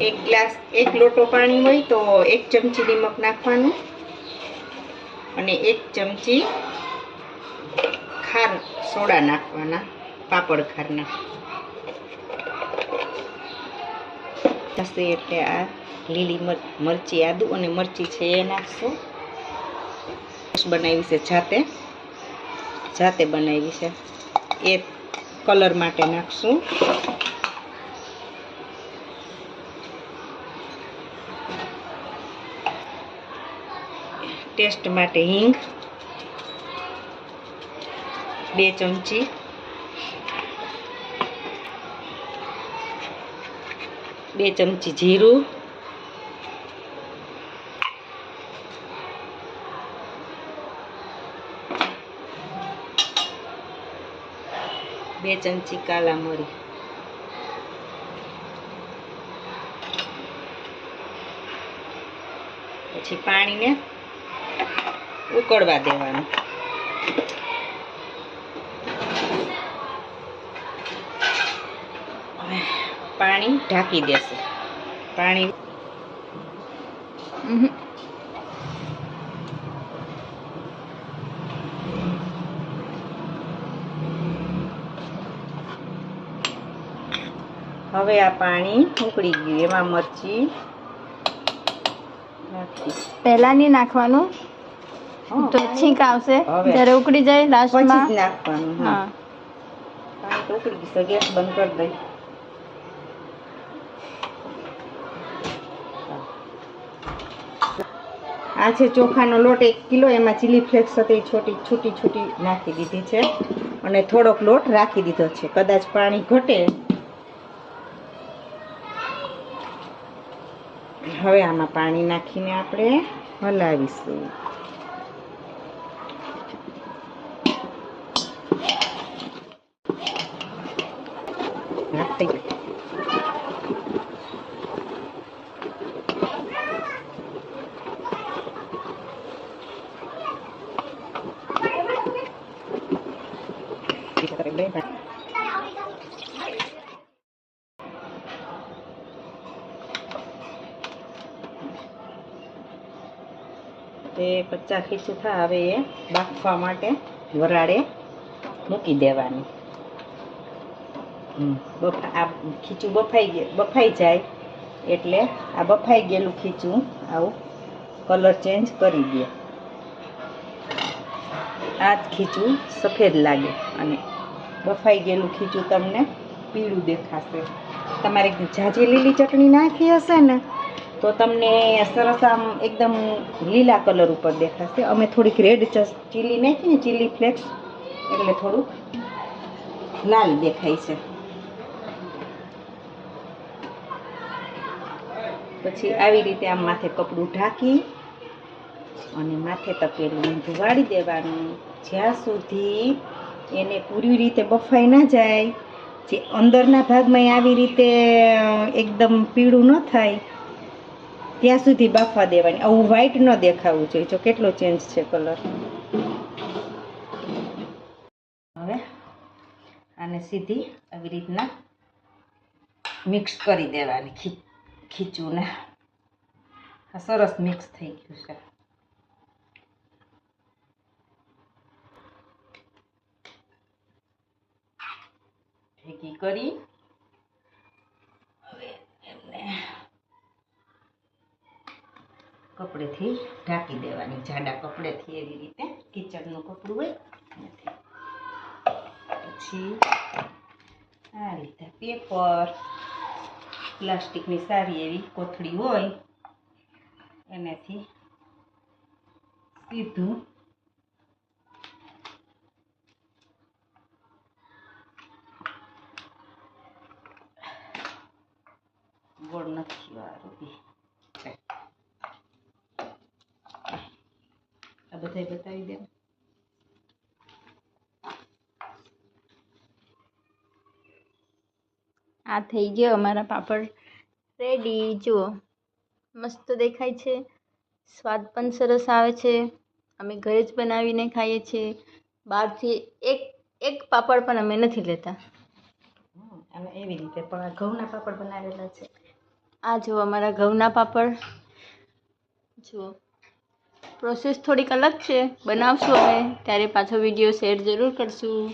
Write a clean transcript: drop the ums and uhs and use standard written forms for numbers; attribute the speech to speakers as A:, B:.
A: એક ગ્લાસ 1 લોટો પાણી હોય તો 1 ચમચી નિમક નાખવાનું અને 1 ચમચી ખાર સોડા નાખવાના, પાપડ ખારના. એટલે આ લીલી મરચી, આદુ અને મરચી છે એ નાખશું. બનાવી છે જાતે બનાવી છે એ કલર માટે નાખશું. ટેસ્ટ માટે હિંગ 2 ચમચી, બે ચમચી જીરું, 2 ચમચી કાલા મરી, પછી પાણીને ઉકળવા દેવાનું. પાણી ઢાંકી દેશે. પાણી હવે આ પાણી ઉકળી ગયું, એમાં મરચી નાખી.
B: પહેલા નહીં નાખવાનું તો છીંક આવશે, જ્યારે ઉકળી જાય લાસ્ટમાં
A: પછી જ નાખવાનું. હા, પાણી તો ઉકળી ગયું, ગેસ બંધ કરી દઈ. આ છે ચોખાનો લોટ 1 કિલો, એમાં ચીલી ફ્લેક્સ હતી છૂટી નાખી દીધી છે અને થોડોક લોટ રાખી દીધો છે. કદાચ પાણી ઘટે. હવે આમાં પાણી નાખીને આપણે હલાવીશું. તે 50 ખીચું થાય. હવે એ બાફવા માટે વરાળે મૂકી દેવાનું. આ ખીચું બફાઈ જાય એટલે આ બફાઈ ગયેલું ખીચું આવું કલર ચેન્જ કરી દે. આ જ ખીચું સફેદ લાગે અને બફાઈ ગયેલું ખીચું તમને પીળું દેખાશે. તમારે ઝાઝી લીલી ચટણી નાખી હશે ને તો તમને સરસ આમ એકદમ લીલા કલર ઉપર દેખાશે. અમે થોડીક રેડ ચીલી નાખી ને, ચીલી ફ્લેક્સ, એટલે થોડુંક લાલ દેખાય છે. પછી આવી રીતે આમ માથે કપડું ઢાંકી અને માથે તપેલું ઊંધું વાળી દેવાનું, જ્યાં સુધી એને પૂરી રીતે બફાઈ ના જાય, જે અંદરના ભાગમાં આવી રીતે એકદમ પીળું ન થાય ત્યાં સુધી બાફવા દેવાની. આવું વ્હાઈટ ન દેખાવું જોઈએ. જો કેટલો ચેન્જ છે કલર. હવે આને સીધી આવી રીતના મિક્સ કરી દેવાની ખીચુંને. આ સરસ મિક્સ થઈ ગયું છે. ભેગી કરી હવે એમને કપડેથી ઢાંકી દેવાની, જાડા કપડેથી. એવી રીતે કિચનનું કપડું હોય પછી આ રીતે પેપર, પ્લાસ્ટિકની સારી એવી કોથળી હોય એનાથી સીધું ગોળ નથી વાળું. આ બધા બતાવી દે.
B: આ થઈ ગયો અમારા પાપડ રેડી. જુઓ, મસ્ત દેખાય છે, સ્વાદ પણ સરસ આવે છે. અમે ઘરે જ બનાવીને ખાઈએ છીએ. બહારથી એક પાપડ પણ અમે નથી લેતા.
A: અમે એવી રીતે પણ ઘઉંના પાપડ બનાવેલા છે.
B: આ જો અમારા ઘઉંના પાપડ જુઓ. પ્રોસેસ થોડીક અલગ છે, બનાવશું અમે ત્યારે પાછો વિડીયો શેર જરૂર કરશું.